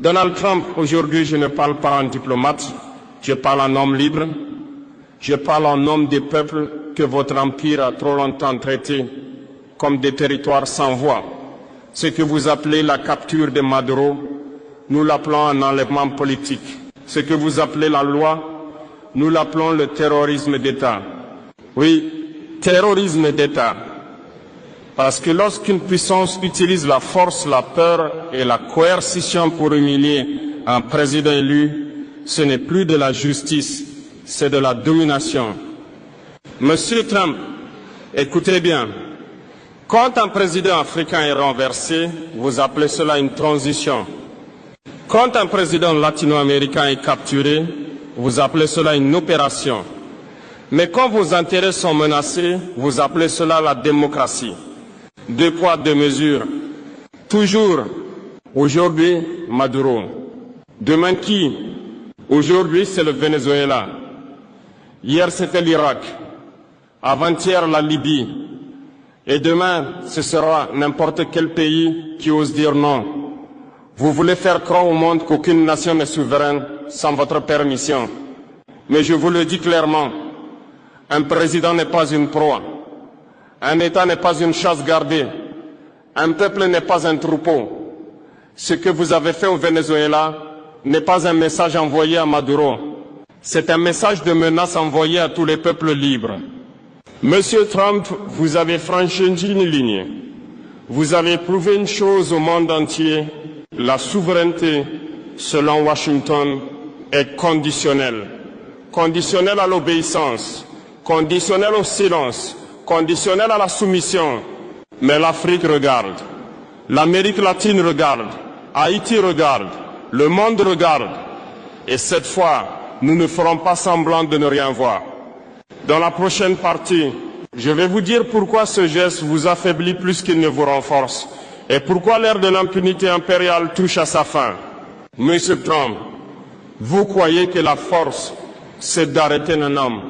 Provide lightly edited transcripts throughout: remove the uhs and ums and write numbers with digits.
Donald Trump, aujourd'hui, je ne parle pas en diplomate, je parle en homme libre, je parle en homme des peuples que votre empire a trop longtemps traités comme des territoires sans voix. Ce que vous appelez la capture de Maduro, nous l'appelons un enlèvement politique. Ce que vous appelez la loi, nous l'appelons le terrorisme d'État. Oui, terrorisme d'État. Parce que lorsqu'une puissance utilise la force, la peur et la coercition pour humilier un président élu, ce n'est plus de la justice, c'est de la domination. Monsieur Trump, écoutez bien, quand un président africain est renversé, vous appelez cela une transition. Quand un président latino-américain est capturé, vous appelez cela une opération. Mais quand vos intérêts sont menacés, vous appelez cela la démocratie. Deux poids, deux mesures. Toujours, aujourd'hui, Maduro. Demain qui? Aujourd'hui, c'est le Venezuela. Hier, c'était l'Irak. Avant-hier, la Libye. Et demain, ce sera n'importe quel pays qui ose dire non. Vous voulez faire croire au monde qu'aucune nation n'est souveraine sans votre permission. Mais je vous le dis clairement, un président n'est pas une proie. Un État n'est pas une chasse gardée. Un peuple n'est pas un troupeau. Ce que vous avez fait au Venezuela n'est pas un message envoyé à Maduro. C'est un message de menace envoyé à tous les peuples libres. Monsieur Trump, vous avez franchi une ligne. Vous avez prouvé une chose au monde entier. La souveraineté, selon Washington, est conditionnelle. Conditionnelle à l'obéissance, conditionnelle au silence, conditionnelle à la soumission. Mais l'Afrique regarde, l'Amérique latine regarde, Haïti regarde, le monde regarde. Et cette fois, nous ne ferons pas semblant de ne rien voir. Dans la prochaine partie, je vais vous dire pourquoi ce geste vous affaiblit plus qu'il ne vous renforce et pourquoi l'ère de l'impunité impériale touche à sa fin. Monsieur Trump, vous croyez que la force, c'est d'arrêter un homme.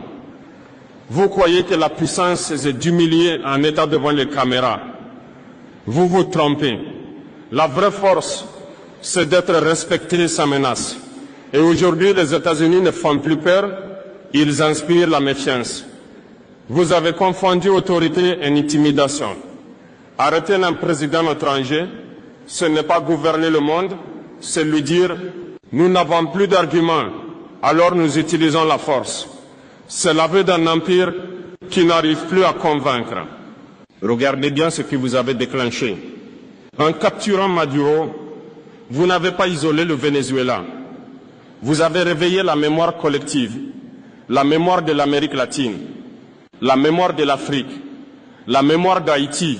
Vous croyez que la puissance, c'est d'humilier un État devant les caméras. Vous vous trompez. La vraie force, c'est d'être respecté sans menace. Et aujourd'hui, les États-Unis ne font plus peur, ils inspirent la méfiance. Vous avez confondu autorité et intimidation. Arrêter un président étranger, ce n'est pas gouverner le monde, c'est lui dire « nous n'avons plus d'arguments, alors nous utilisons la force ». C'est l'aveu d'un empire qui n'arrive plus à convaincre. Regardez bien ce que vous avez déclenché. En capturant Maduro, vous n'avez pas isolé le Venezuela. Vous avez réveillé la mémoire collective, la mémoire de l'Amérique latine, la mémoire de l'Afrique, la mémoire d'Haïti,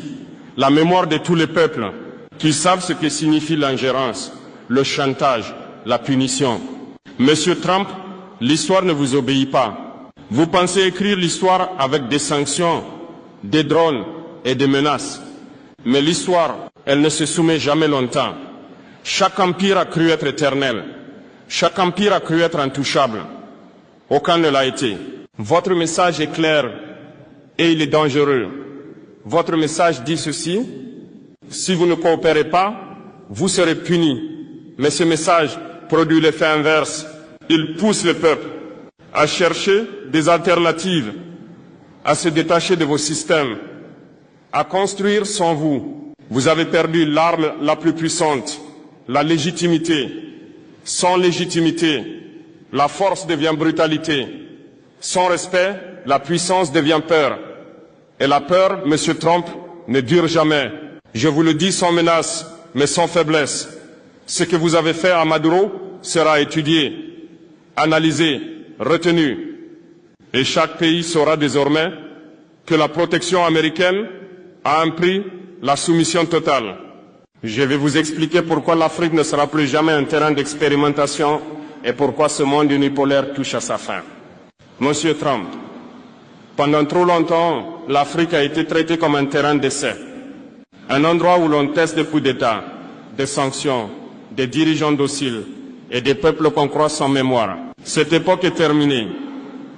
la mémoire de tous les peuples qui savent ce que signifie l'ingérence, le chantage, la punition. Monsieur Trump, l'histoire ne vous obéit pas. Vous pensez écrire l'histoire avec des sanctions, des drones et des menaces. Mais l'histoire, elle ne se soumet jamais longtemps. Chaque empire a cru être éternel. Chaque empire a cru être intouchable. Aucun ne l'a été. Votre message est clair et il est dangereux. Votre message dit ceci: si vous ne coopérez pas, vous serez punis. Mais ce message produit l'effet inverse. Il pousse le peuple à chercher des alternatives, à se détacher de vos systèmes, à construire sans vous. Vous avez perdu l'arme la plus puissante, la légitimité. Sans légitimité, la force devient brutalité. Sans respect, la puissance devient peur. Et la peur, Monsieur Trump, ne dure jamais. Je vous le dis sans menace, mais sans faiblesse. Ce que vous avez fait à Maduro sera étudié, analysé, retenu. Et chaque pays saura désormais que la protection américaine a un prix, la soumission totale. Je vais vous expliquer pourquoi l'Afrique ne sera plus jamais un terrain d'expérimentation et pourquoi ce monde unipolaire touche à sa fin. Monsieur Trump, pendant trop longtemps, l'Afrique a été traitée comme un terrain d'essai. Un endroit où l'on teste des coups d'État, des sanctions, des dirigeants dociles et des peuples qu'on croit sans mémoire. Cette époque est terminée.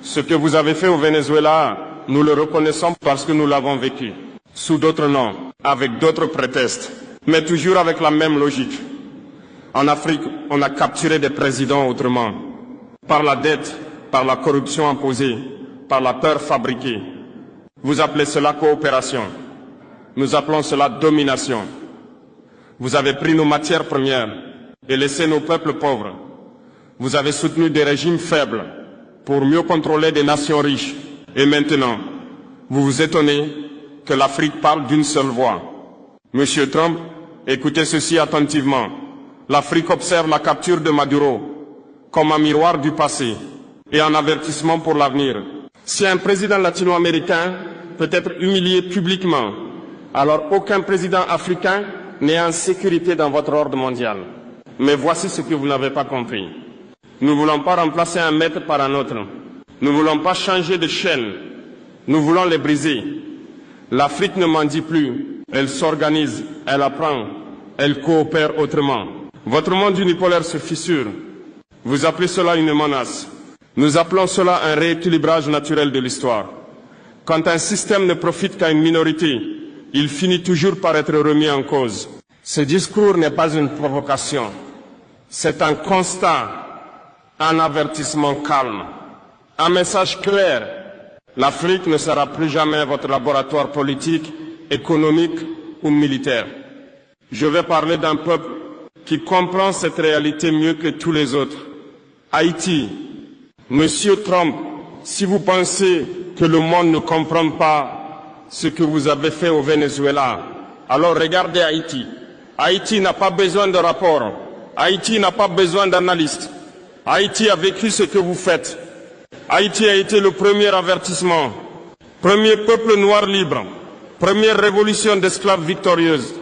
Ce que vous avez fait au Venezuela, nous le reconnaissons parce que nous l'avons vécu. Sous d'autres noms, avec d'autres prétextes, mais toujours avec la même logique. En Afrique, on a capturé des présidents autrement, par la dette, par la corruption imposée, par la peur fabriquée. Vous appelez cela coopération. Nous appelons cela domination. Vous avez pris nos matières premières et laissé nos peuples pauvres. Vous avez soutenu des régimes faibles pour mieux contrôler des nations riches. Et maintenant, vous vous étonnez que l'Afrique parle d'une seule voix. Monsieur Trump, écoutez ceci attentivement. L'Afrique observe la capture de Maduro comme un miroir du passé et un avertissement pour l'avenir. Si un président latino-américain peut être humilié publiquement, alors aucun président africain n'est en sécurité dans votre ordre mondial. Mais voici ce que vous n'avez pas compris. Nous ne voulons pas remplacer un maître par un autre. Nous ne voulons pas changer de chaîne. Nous voulons les briser. L'Afrique ne mendie plus. Elle s'organise, elle apprend, elle coopère autrement. Votre monde unipolaire se fissure. Vous appelez cela une menace. Nous appelons cela un rééquilibrage naturel de l'histoire. Quand un système ne profite qu'à une minorité, il finit toujours par être remis en cause. Ce discours n'est pas une provocation. C'est un constat, un avertissement calme, un message clair. L'Afrique ne sera plus jamais votre laboratoire politique, économique ou militaire. Je vais parler d'un peuple qui comprend cette réalité mieux que tous les autres. Haïti. Monsieur Trump, si vous pensez que le monde ne comprend pas ce que vous avez fait au Venezuela, alors regardez Haïti. Haïti n'a pas besoin de rapport. Haïti n'a pas besoin d'analystes. Haïti a vécu ce que vous faites. Haïti a été le premier avertissement, premier peuple noir libre, première révolution d'esclaves victorieuse,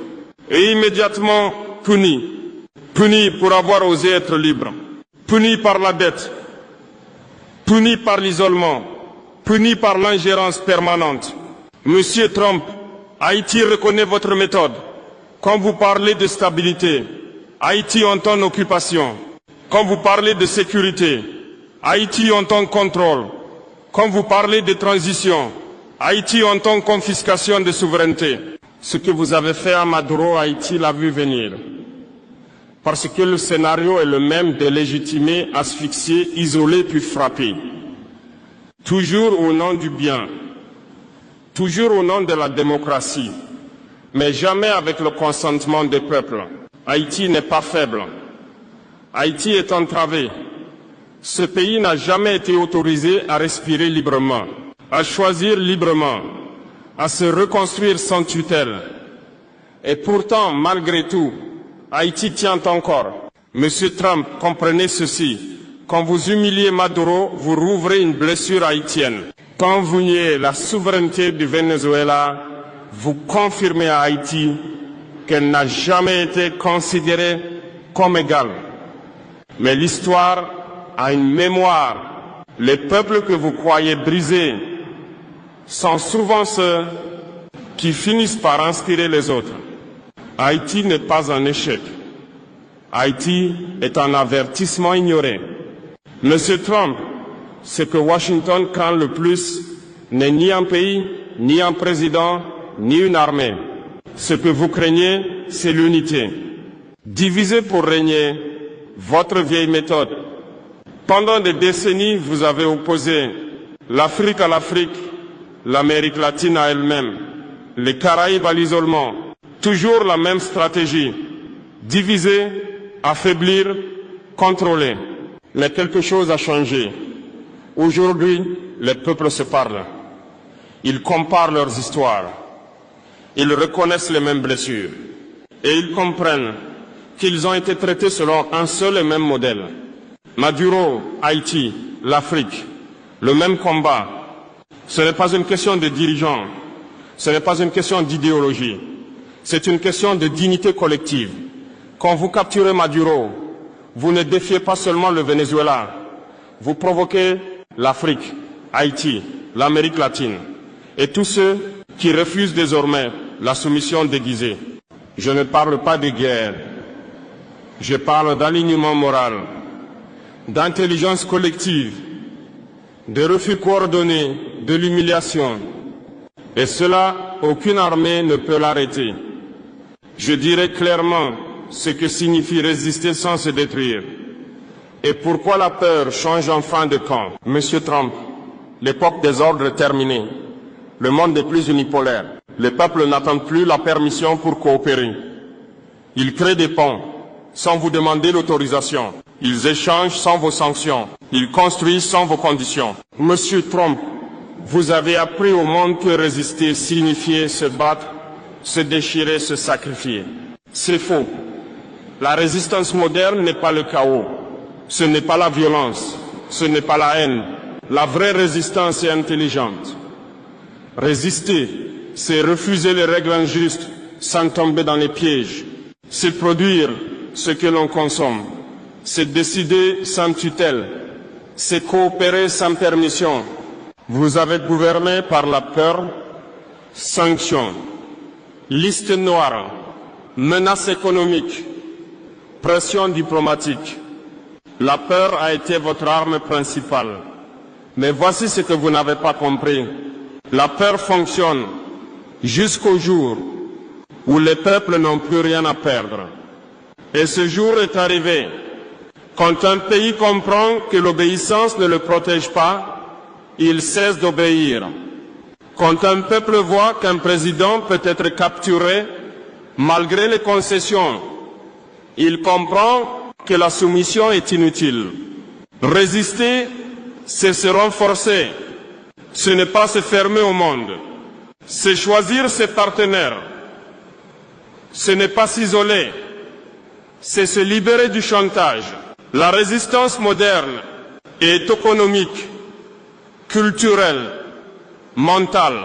et immédiatement puni. Puni pour avoir osé être libre, puni par la dette, puni par l'isolement, puni par l'ingérence permanente. Monsieur Trump, Haïti reconnaît votre méthode. Quand vous parlez de stabilité, Haïti entend occupation. Quand vous parlez de sécurité, Haïti entend contrôle. Quand vous parlez de transition, Haïti entend confiscation de souveraineté. Ce que vous avez fait à Maduro, Haïti l'a vu venir. Parce que le scénario est le même de légitimer, asphyxier, isoler puis frapper. Toujours au nom du bien, toujours au nom de la démocratie, mais jamais avec le consentement des peuples. Haïti n'est pas faible. Haïti est entravé. Ce pays n'a jamais été autorisé à respirer librement, à choisir librement, à se reconstruire sans tutelle. Et pourtant, malgré tout, Haïti tient encore. Monsieur Trump, comprenez ceci. Quand vous humiliez Maduro, vous rouvrez une blessure haïtienne. Quand vous niez la souveraineté du Venezuela, vous confirmez à Haïti qu'elle n'a jamais été considérée comme égale. Mais l'histoire a une mémoire. Les peuples que vous croyez brisés sont souvent ceux qui finissent par inspirer les autres. Haïti n'est pas un échec. Haïti est un avertissement ignoré. Monsieur Trump, ce que Washington craint le plus n'est ni un pays, ni un président, ni une armée. Ce que vous craignez, c'est l'unité. Diviser pour régner, votre vieille méthode. Pendant des décennies, vous avez opposé l'Afrique à l'Afrique, l'Amérique latine à elle-même, les Caraïbes à l'isolement. Toujours la même stratégie. Diviser, affaiblir, contrôler. Mais quelque chose a changé. Aujourd'hui, les peuples se parlent. Ils comparent leurs histoires. Ils reconnaissent les mêmes blessures. Et ils comprennent qu'ils ont été traités selon un seul et même modèle. Maduro, Haïti, l'Afrique, le même combat. Ce n'est pas une question de dirigeants. Ce n'est pas une question d'idéologie. C'est une question de dignité collective. Quand vous capturez Maduro, vous ne défiez pas seulement le Venezuela. Vous provoquez l'Afrique, Haïti, l'Amérique latine et tous ceux qui refusent désormais la soumission déguisée. Je ne parle pas de guerre. Je parle d'alignement moral, d'intelligence collective, de refus coordonné, de l'humiliation. Et cela, aucune armée ne peut l'arrêter. Je dirais clairement ce que signifie résister sans se détruire et pourquoi la peur change enfin de camp. Monsieur Trump, l'époque des ordres est terminée. Le monde n'est plus unipolaire. Les peuples n'attendent plus la permission pour coopérer. Ils créent des ponts sans vous demander l'autorisation. Ils échangent sans vos sanctions. Ils construisent sans vos conditions. Monsieur Trump, vous avez appris au monde que résister signifiait se battre, se déchirer, se sacrifier. C'est faux. La résistance moderne n'est pas le chaos. Ce n'est pas la violence. Ce n'est pas la haine. La vraie résistance est intelligente. Résister, c'est refuser les règles injustes sans tomber dans les pièges. C'est produire ce que l'on consomme. C'est décider sans tutelle. C'est coopérer sans permission. Vous avez gouverné par la peur, sanctions, liste noire, menaces économiques, pression diplomatique. La peur a été votre arme principale. Mais voici ce que vous n'avez pas compris. La peur fonctionne jusqu'au jour où les peuples n'ont plus rien à perdre. Et ce jour est arrivé. Quand un pays comprend que l'obéissance ne le protège pas, il cesse d'obéir. Quand un peuple voit qu'un président peut être capturé malgré les concessions, il comprend que la soumission est inutile. Résister, c'est se renforcer. Ce n'est pas se fermer au monde. C'est choisir ses partenaires. Ce n'est pas s'isoler. C'est se libérer du chantage. La résistance moderne est économique, culturelle, mentale.